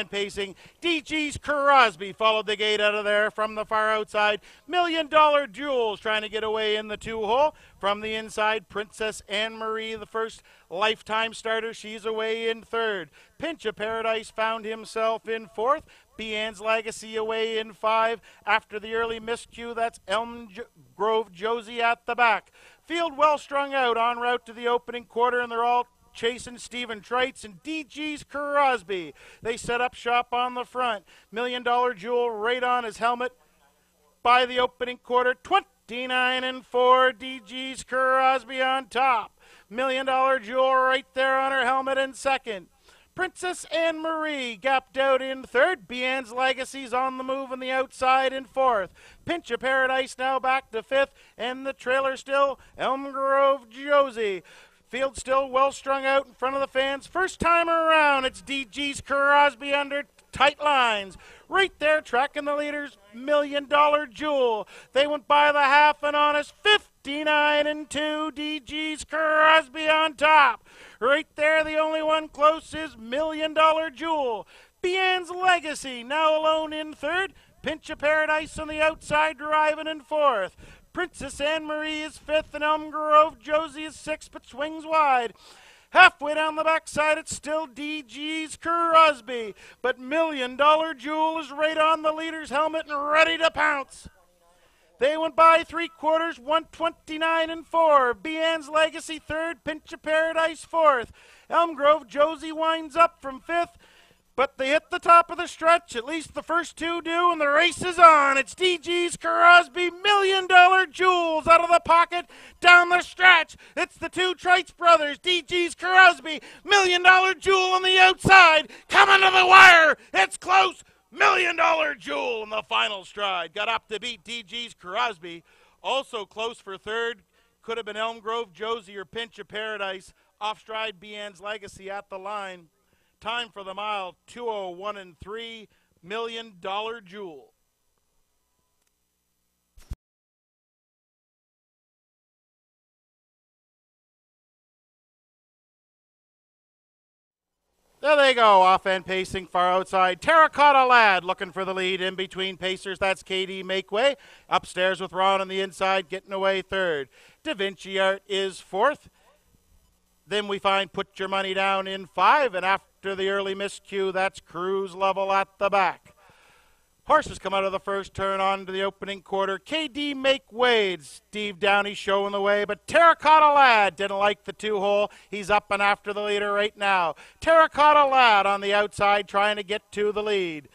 and pacing. DG's Crosby followed the gate out of there from the far outside. $1 Million Jewels trying to get away in the 2-hole. From the inside, Princess Anne-Marie, the first lifetime starter. She's away in third. Pinch of Paradise found himself in fourth. Bean's Legacy away in 5. After the early miscue, that's Elm Grove Josie at the back. Field well strung out en route to the opening quarter, and they're all chasing Stephen Trites and DG's Crosby. They set up shop on the front. $1 Million Jewel right on his helmet by the opening quarter. 29 and 4. DG's Crosby on top. $1 Million Jewel right there on her helmet in second. Princess Anne-Marie gapped out in third. Bean's Legacy's on the move on the outside in fourth. Pinch of Paradise now back to fifth, and the trailer still Elm Grove Josie. Field still well strung out in front of the fans. First time around, it's DG's Crosby under tight lines. Right there, tracking the leaders, $1 Million Jewel. They went by the half and honest 59 and 2. DG's Crosby on top. Right there, the only one close is $1 Million Jewel. Bean's Legacy now alone in third. Pinch of Paradise on the outside driving in fourth. Princess Anne-Marie is fifth, and Elm Grove Josie is sixth, but swings wide. Halfway down the backside, it's still DG's Crosby, but $1 Million Jewel is right on the leader's helmet and ready to pounce. They went by 3/4, 129 and 4. Bean's Legacy third, Pinch of Paradise fourth. Elm Grove Josie winds up from fifth, but they hit the top of the stretch. At least the first two do, and the race is on. It's DG's Crosby, $1 Million Jewels out of the pocket down the stretch. It's the two Trites brothers, DG's Crosby, $1 Million Jewel on the outside, coming to the wire. It's close. $1 Million Jewel in the final stride. Got up to beat DG's Crosby. Also close for third. Could have been Elm Grove Josie or Pinch of Paradise. Off stride, Bean's Legacy at the line. Time for the mile, 2:01 and 3. $1 Million Jewel. There they go, off-end pacing, far outside. Terracotta Lad looking for the lead in between pacers. That's KD Makeway. Upstairs with Ron on the inside, getting away third. Da Vinci Art is fourth. Then we find Put Your Money Down in 5, and after the early miscue, that's Cruise Level at the back. Horses come out of the first turn on to the opening quarter. KD Makeway, Steve Downey showing the way, but Terracotta Lad didn't like the 2-hole. He's up and after the leader right now. Terracotta Lad on the outside trying to get to the lead.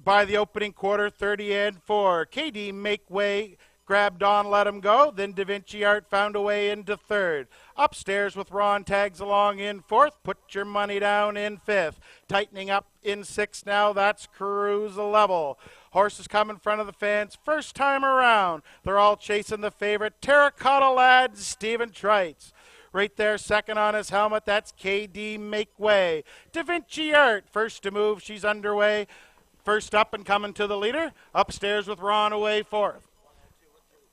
By the opening quarter, 30 and 4. KD Makeway grabbed on, let him go. Then Da Vinci Art found a way into third. Upstairs with Ron tags along in fourth. Put Your Money Down in fifth. Tightening up in sixth now. That's Cruise Level. Horses come in front of the fans. First time around. They're all chasing the favorite. Terracotta Lad, Stephen Trites. Right there, second on his helmet. That's KD Makeway. Da Vinci Art, first to move. She's underway. First up and coming to the leader. Upstairs with Ron away fourth.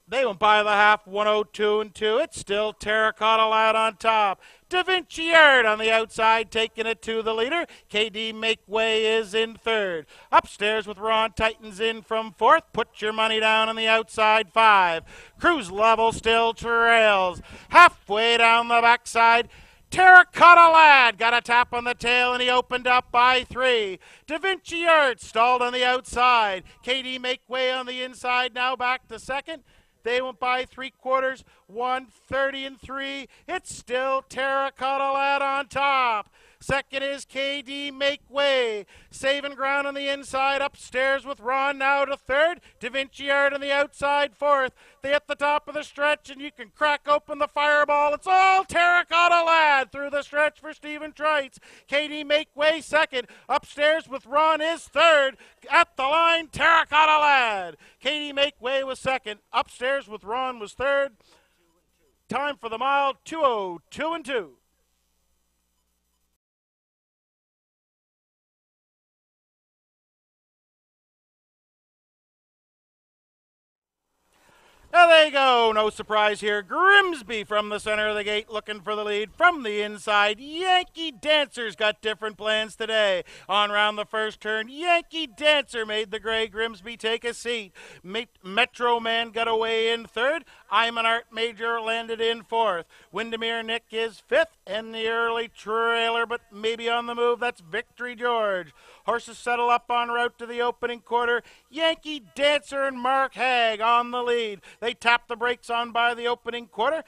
They went by the half, 102 and 2. It's still Terracotta Lad on top. Da Vinci Art on the outside, taking it to the leader. KD Makeway is in third. Upstairs with Ron Titans in from fourth. Put Your Money Down on the outside, 5. Cruise Level still trails. Halfway down the backside, Terracotta Lad got a tap on the tail, and he opened up by 3. Da Vinci Art stalled on the outside. KD Makeway on the inside, now back to second. They went by 3/4, 130 and 3. It's still Terracotta Lad on top. Second is KD Makeway. Saving ground on the inside. Upstairs with Ron now to third. Da Vinci Art on the outside fourth. They hit the top of the stretch, and you can crack open the fireball. It's all Terracotta Lad through the stretch for Stephen Trites. KD Makeway second. Upstairs with Ron is third. At the line, Terracotta Lad. KD Makeway was second. Upstairs with Ron was third. Time for the mile, 2:02 and 2. There they go. No surprise here. Grimsby from the center of the gate looking for the lead. From the inside, Yankee Dancer's got different plans today. On round the first turn, Yankee Dancer made the gray Grimsby take a seat. Metro Man got away in third. I'm an Art Major landed in fourth. Windermere Nick is fifth, and the early trailer, but maybe on the move, that's Victory George. Horses settle up en route to the opening quarter. Yankee Dancer and Mark Hag on the lead. They tap the brakes on by the opening quarter.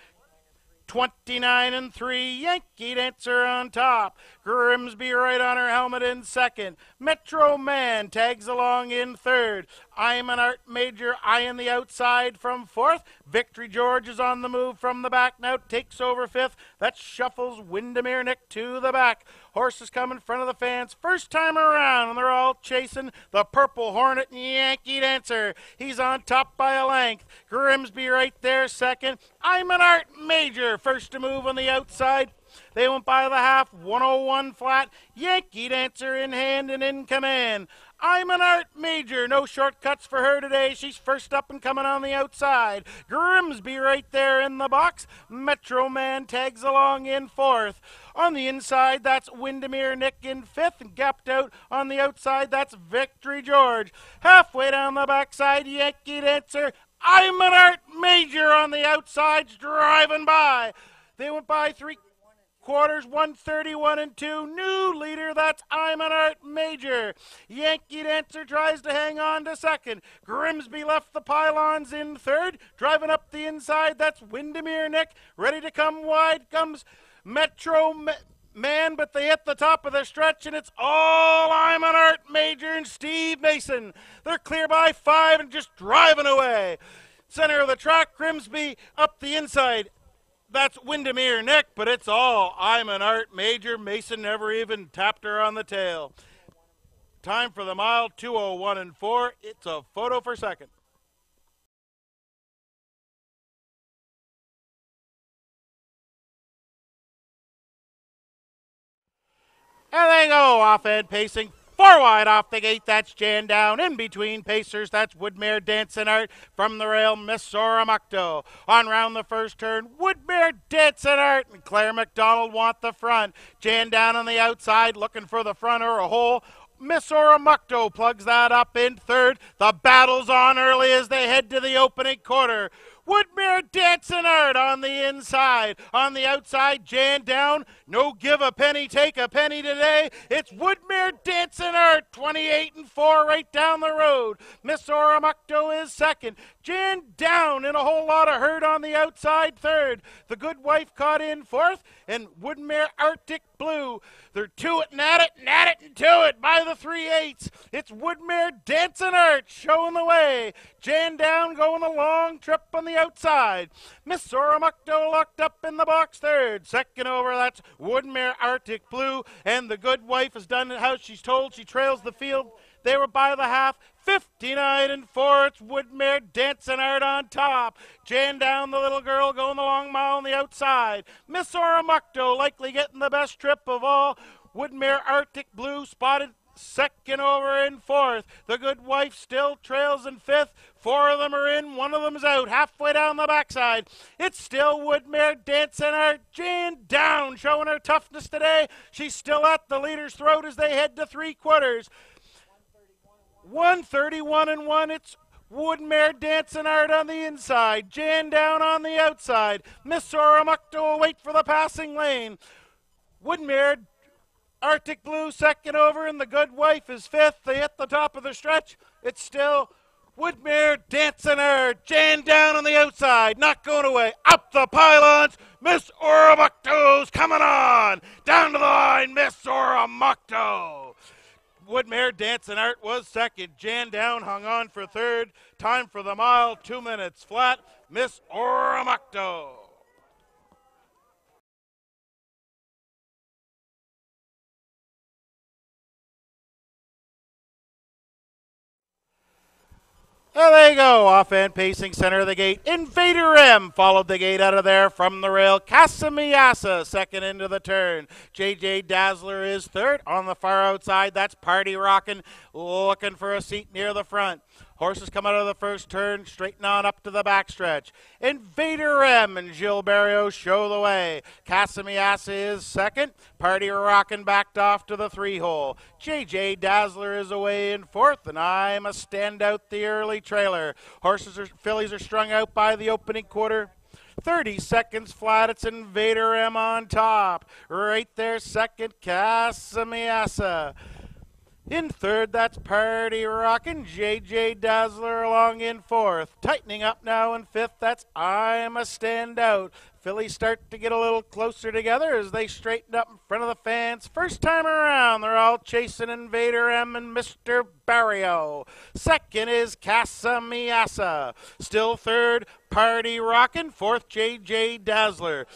29 and 3, Yankee Dancer on top. Grimsby right on her helmet in second. Metro Man tags along in third. I'm an Art Major eyeing the outside from fourth. Victory George is on the move from the back now, takes over fifth. That shuffles Windermere Nick to the back. Horses come in front of the fans first time around, and they're all chasing the Purple Hornet and Yankee Dancer. He's on top by a length. Grimsby right there second. I'm an Art Major first to move on the outside. They went by the half, 101 flat. Yankee Dancer in hand and in command. I'm an Art Major, no shortcuts for her today. She's first up and coming on the outside. Grimsby right there in the box. Metro Man tags along in fourth. On the inside, that's Windermere Nick in fifth, and gapped out on the outside, that's Victory George. Halfway down the backside, Yankee Dancer. I'm an Art Major on the outsides, driving by. They went by three quarters, 131 and 2. New leader, that's I'm an Art Major. Yankee Dancer tries to hang on to second. Grimsby left the pylons in third. Driving up the inside, that's Windermere Nick. Ready to come wide comes Metro Man, but they hit the top of the stretch, and it's all I'm an Art Major and Steve Mason. They're clear by 5 and just driving away. Center of the track, Grimsby up the inside. That's Windermere Nick, but it's all I'm an Art Major. Mason never even tapped her on the tail. Time for the mile, 2:01 and 4. It's a photo for second. And they go off and pacing. 4 wide off the gate, that's Jan Down. In between pacers, that's Woodmere Dancing Art. From the rail, Miss Soramukto. On round the first turn, Woodmere Dancing Art and Claire McDonald want the front. Jan Down on the outside, looking for the front or a hole. Miss Soramukto plugs that up in third. The battle's on early as they head to the opening quarter. Woodmere Dancing Art on the inside. On the outside, Jan Down. No give a penny, take a penny today. It's Woodmere Dancing Art, 28 and 4 right down the road. Miss Soramukto is second. Jan Down in a whole lot of herd on the outside third. The Good Wife caught in fourth, and Woodmere Arctic Blue. They're to it and at it and to it by the 3/8. It's Woodmere Dancing Art showing the way. Jan Down going a long trip on the outside. Miss Soramukto locked up in the box third. Second over, that's Woodmere Arctic Blue. And the Good Wife has done how she's told. She trails the field. They were by the half, 59 and 4. It's Woodmere Dancing Art on top. Jan Down, the little girl, going the long mile on the outside. Miss Soramukto likely getting the best trip of all. Woodmere Arctic Blue spotted second over in fourth. The Good Wife still trails in fifth. 4 of them are in, 1 of them's out. Halfway down the backside, it's still Woodmere Dancing Art. Jan Down showing her toughness today. She's still at the leader's throat as they head to 3 quarters. 131 and 1. It's Woodmere Dancing Art on the inside. Jan Down on the outside. Miss Soramukto will wait for the passing lane. Woodmere Arctic Blue second over, and the Good Wife is fifth. They hit the top of the stretch. It's still Woodmere Dancing Art. Jan Down on the outside, not going away. Up the pylons, Miss Soramukto's coming on. Down to the line, Miss Soramukto. Woodmere Dancing Art was second. Jan Down hung on for third. Time for the mile, 2 minutes flat. Miss Soramukto. There they go, off and pacing center of the gate. Invader M followed the gate out of there from the rail. Casamiyasa second into the turn. JJ Dazzler is third. On the far outside, that's Party Rockin', looking for a seat near the front. Horses come out of the first turn, straighten on up to the backstretch. Invader M and Gilles Barrios show the way. Casamiasa is second. Party Rockin' backed off to the 3-hole. JJ Dazzler is away in fourth, and I'm a standout the early trailer. Fillies are strung out by the opening quarter. 30 seconds flat, it's Invader M on top. Right there, second, Casamiasa. In third, that's Party Rockin'. JJ Dazzler along in fourth. Tightening up now in fifth, that's I'm a Standout. Phillies start to get a little closer together as they straighten up in front of the fans. First time around, they're all chasing Invader M and Mr. Barrio. Second is Casamiasa. Still third, Party Rockin'. Fourth, JJ Dazzler.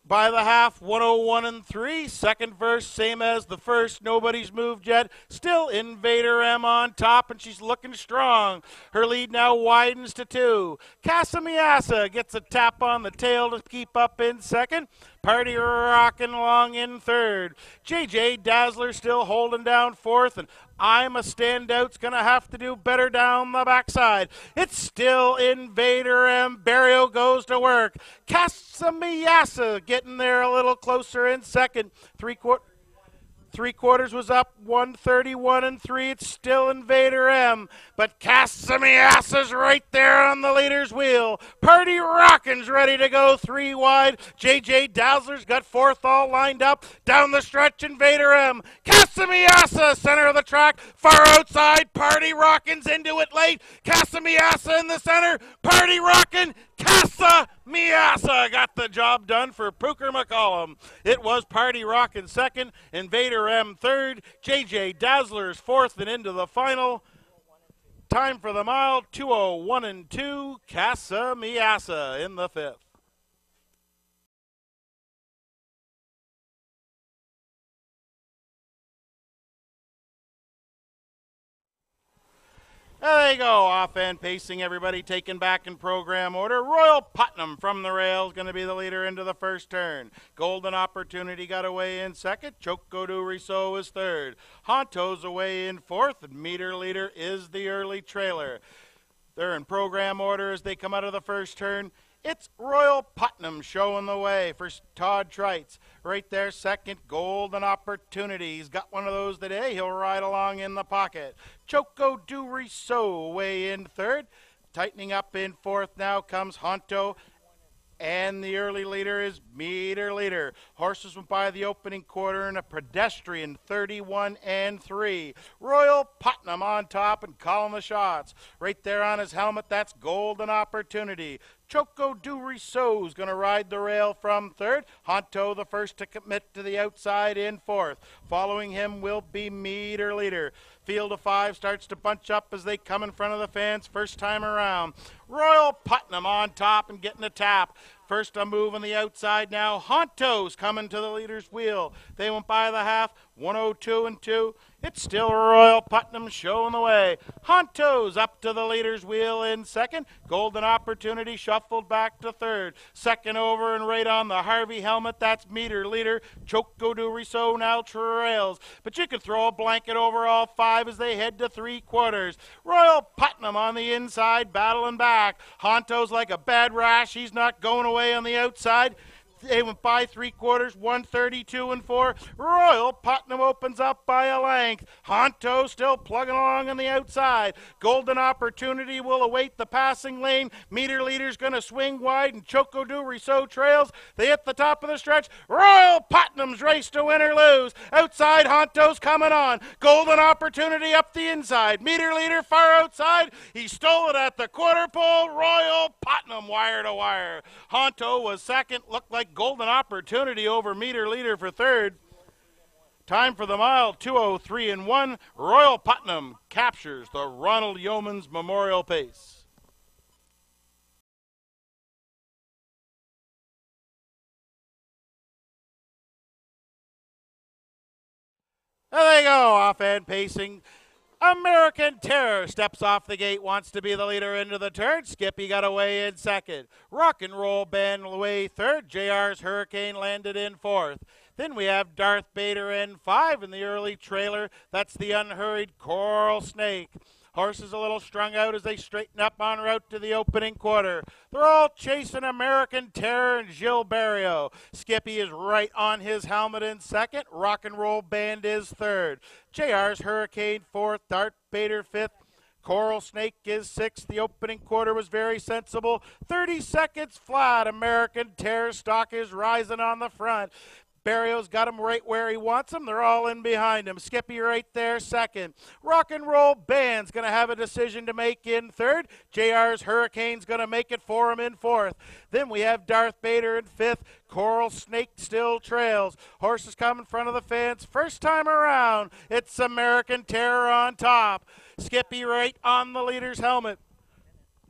By the half, 101 and 3. Second verse, same as the first. Nobody's moved yet. Still Invader M on top, and she's looking strong. Her lead now widens to 2. Casamiasa gets a tap on the tail to keep up in second. Party Rockin' along in third. JJ Dazzler still holding down fourth, and I'm a Standout's going to have to do better down the backside. It's still Invader M. Barrio goes to work. Casamiasa getting there a little closer in second. Three quarters was up, 131 and 3. It's still Invader M, but Casamiasa's right there on the leader's wheel. Party Rockin's ready to go 3 wide. JJ Dazzler's got fourth all lined up. Down the stretch, Invader M. Casamiasa, center of the track, far outside. Party Rockin's into it late. Casamiasa in the center. Party Rockin'. Casamiasa got the job done for Pooker McCollum. It was Party Rockin' second, Invader M third, JJ Dazzler's fourth, and into the final. Time for the mile, 2:01 and 2, Casamiasa in the fifth. There they go, off-end pacing, everybody taken back in program order. Royal Putnam from the rails, going to be the leader into the first turn. Golden Opportunity got away in second. Choco du Risseau is third. Honto's away in fourth, and meter leader is the early trailer. They're in program order as they come out of the first turn. It's Royal Putnam showing the way for Todd Trites. Right there, second, Golden Opportunity. He's got one of those today. He'll ride along in the pocket. Choco du Risseau away in third. Tightening up in fourth now comes Honto. And the early leader is meter leader. Horses went by the opening quarter in a pedestrian 31 and 3. Royal Putnam on top and calling the shots. Right there on his helmet, that's Golden Opportunity. Choco du Risseau is going to ride the rail from third. Honto the first to commit to the outside in fourth. Following him will be meter leader. Field of 5 starts to bunch up as they come in front of the fans first time around. Royal Putnam on top and getting a tap. First a move on the outside now. Honto's coming to the leader's wheel. They went by the half, 102 and 2. It's still Royal Putnam showing the way. Honto's up to the leader's wheel in second. Golden Opportunity shuffled back to third. Second over and right on the Harvey helmet, that's meter leader. Choco du Risseau now trails. But you could throw a blanket over all 5 as they head to 3/4. Royal Putnam on the inside, battling back. Honto's like a bad rash. He's not going away on the outside. They went by 3/4, 132 and 4. Royal Putnam opens up by a length. Honto still plugging along on the outside. Golden Opportunity will await the passing lane. Meter leader's going to swing wide, and Choco du Risseau trails. They hit the top of the stretch. Royal Putnam's race to win or lose. Outside, Honto's coming on. Golden Opportunity up the inside. Meter leader far outside. He stole it at the quarter pole. Royal Putnam wire to wire. Honto was second. Looked like Golden Opportunity over meter leader for third. Time for the mile, 2:03 and 1. Royal Putnam captures the Ronald Yeomans Memorial Pace. There they go, off-end pacing. American Terror steps off the gate, wants to be the leader into the turn. Skippy got away in second. Rock and Roll Band away third. JR's Hurricane landed in fourth. Then we have Darth Vader in 5 in the early trailer. That's the unhurried Coral Snake. Horses a little strung out as they straighten up en route to the opening quarter. They're all chasing American Terror and Gilles Barrio. Skippy is right on his helmet in second. Rock and Roll Band is third. JR's Hurricane fourth. Dart Bader fifth. Coral Snake is sixth. The opening quarter was very sensible. 30 seconds flat. American Terror stock is rising on the front. Barrio's got him right where he wants him. They're all in behind him. Skippy right there second. Rock and Roll Band's going to have a decision to make in third. JR's Hurricane's going to make it for him in fourth. Then we have Darth Bader in fifth. Coral Snake still trails. Horses come in front of the fence. First time around, it's American Terror on top. Skippy right on the leader's helmet.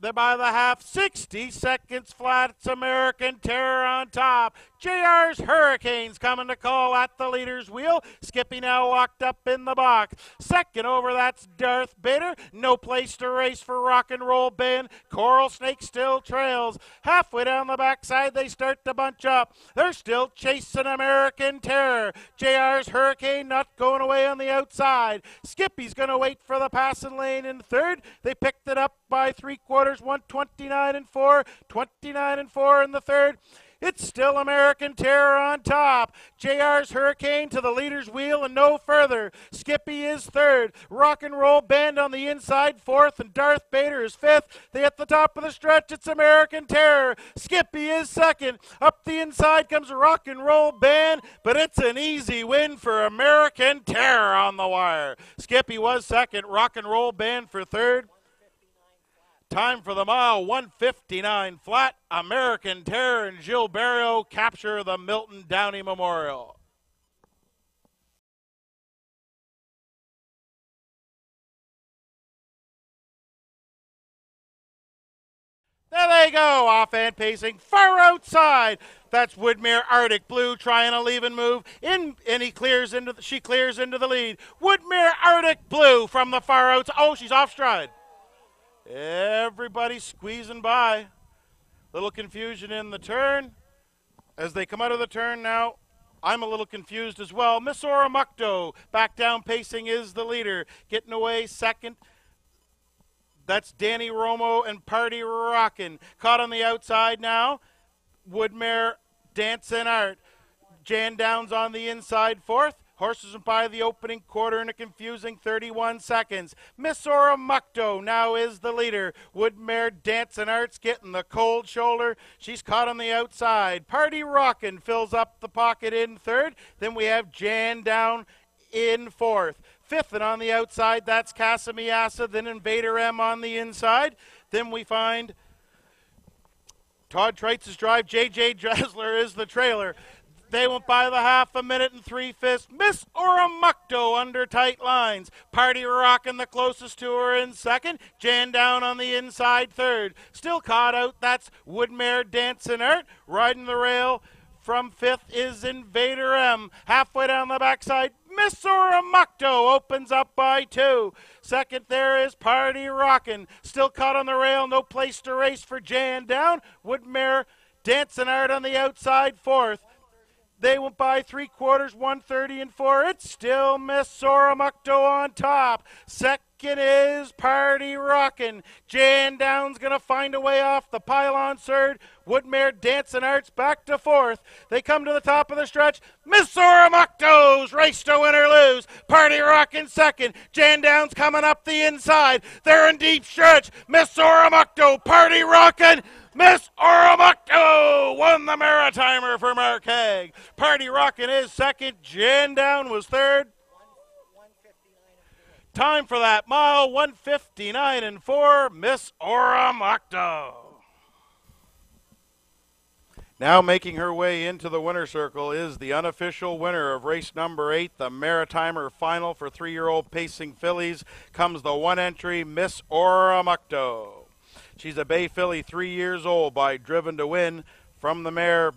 They're by the half, 60 seconds flat. It's American Terror on top. JR's Hurricane's coming to call at the leader's wheel. Skippy now walked up in the box. Second over, that's Darth Bader. No place to race for Rock and Roll Band. Coral Snake still trails. Halfway down the backside, they start to bunch up. They're still chasing American Terror. JR's Hurricane not going away on the outside. Skippy's going to wait for the passing lane in third. They picked it up by 3/4, 129 and 4, 29 and 4 in the third. It's still American Terror on top. JR's Hurricane to the leader's wheel and no further. Skippy is third. Rock and Roll Band on the inside fourth, and Darth Bader is fifth. They at the top of the stretch. It's American Terror. Skippy is second. Up the inside comes Rock and Roll Band, but it's an easy win for American Terror on the wire. Skippy was second. Rock and Roll Band for third. Time for the mile, 1:59 flat. American Terror and Gilles Barrio capture the Milton Downey Memorial. There they go, off-hand pacing, far outside. That's Woodmere Arctic Blue trying a leave and move. And she clears into the lead. Woodmere Arctic Blue from the far outside. Oh, she's off stride. Everybody squeezing by. Little confusion in the turn. As they come out of the turn now, I'm a little confused as well. Miss Oramucto back down pacing is the leader. Getting away second. That's Danny Romo and Party Rockin'. Caught on the outside now. Woodmere Dancing Art. Jan Downs on the inside fourth. Horses by the opening quarter in a confusing 31 seconds. Miss Oramucto now is the leader. Woodmere Dancing Arts getting the cold shoulder. She's caught on the outside. Party Rockin' fills up the pocket in third. Then we have Jan Down in fourth. Fifth and on the outside, that's Casamiasa. Then Invader M on the inside. Then we find Todd Treitz's drive. J.J. Dressler is the trailer. They went by the half, a minute and 3/5. Miss Oramucto under tight lines. Party Rockin' the closest to her in second. Jan Down on the inside third. Still caught out, that's Woodmere Dancing Art. Riding the rail from fifth is Invader M. Halfway down the backside, Miss Oramucto opens up by 2. Second there is Party Rockin'. Still caught on the rail, no place to race for Jan Down. Woodmere Dancing Art on the outside fourth. They went by 3/4, 130 and 4. It's still Miss Oramucto on top. Second is Party Rockin'. Jan Down's going to find a way off the pylon third. Woodmere Dancing Arts back to fourth. They come to the top of the stretch. Miss Oramucto's race to win or lose. Party Rockin' second. Jan Down's coming up the inside. They're in deep stretch. Miss Oramucto, Party Rockin'. Miss Oramucto won the Maritimer for Mark Haig. Party Rockin' is second. Jan Down was third. Time for that mile, 1:59 and 4, Miss Oramucto. Now making her way into the winner's circle is the unofficial winner of race number 8, the Maritimer final for 3-year-old pacing fillies. Comes the one entry, Miss Oramucto. She's a bay filly, 3 years old, by Driven to Win from the mare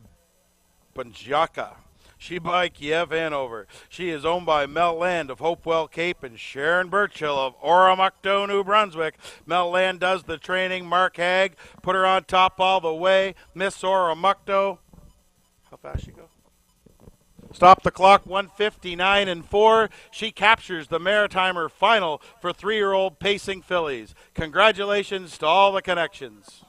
Bunjaka. She by Kiev Hanover. She is owned by Mel Land of Hopewell Cape and Sharon Birchill of Oramucto, New Brunswick. Mel Land does the training. Mark Haig put her on top all the way. Miss Oramucto. How fast she go? Stop the clock, 159 and 4. She captures the Maritimer final for 3-year-old pacing fillies. Congratulations to all the connections.